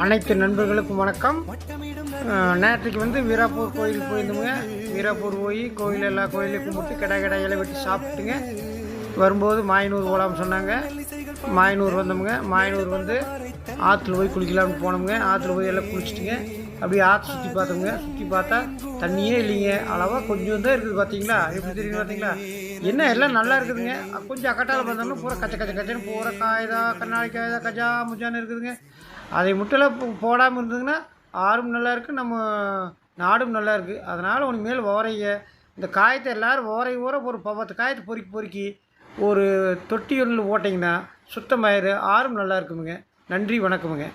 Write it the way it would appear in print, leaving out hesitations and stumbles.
அனைத்து நண்பர்களுக்கும் வணக்கம். நேற்றுக்கு வந்து வீராப்பூர் கோயிலுக்கு போயிருந்தோங்க. வீராப்பூர் போய் எல்லா கோயிலையும் கும்பிட்டு கிடாய் வெட்டி சாப்பிட்டுங்க. வரும்போது மாயனூர் போகலாம்னு சொன்னாங்க. மாயனூர் வந்தோமுங்க. மாயனூர் வந்து ஆற்றுல போய் குளிக்கலாம்னு போனோமுங்க. ஆற்றுல போய் எல்லாம் குளிச்சுட்டுங்க. அப்படியே ஆற்று சுற்றி பார்த்தோமுங்க. சுற்றி பார்த்தா தண்ணியே இல்லைங்க, அளவாக கொஞ்சம் தான் இருக்குது. பார்த்தீங்களா எப்படி தெரியுது? பார்த்தீங்களா என்ன எல்லாம் நல்லா இருக்குதுங்க. கொஞ்சம் அக்கட்டால் பார்த்தோம்னா பூரா கச்சன்னு பூரா காய்தா, கண்ணாடி காய்தா, கஜா முஜான்னு இருக்குதுங்க. அதை முட்டெல்லாம் போடாமல் இருந்ததுங்கன்னா ஆறும் நல்லா இருக்குது, நம்ம நாடும் நல்லா இருக்குது. அதனால் உனக்கு மேல் ஓரைங்க இந்த காயத்தை எல்லோரும் ஊற ஒரு 10 காயத்தை பொறுக்கி ஒரு தொட்டி ஒன்றில் போட்டிங்கன்னா சுத்தமாயிரு, ஆறும் நல்லா இருக்குமுங்க. நன்றி, வணக்கமுங்க.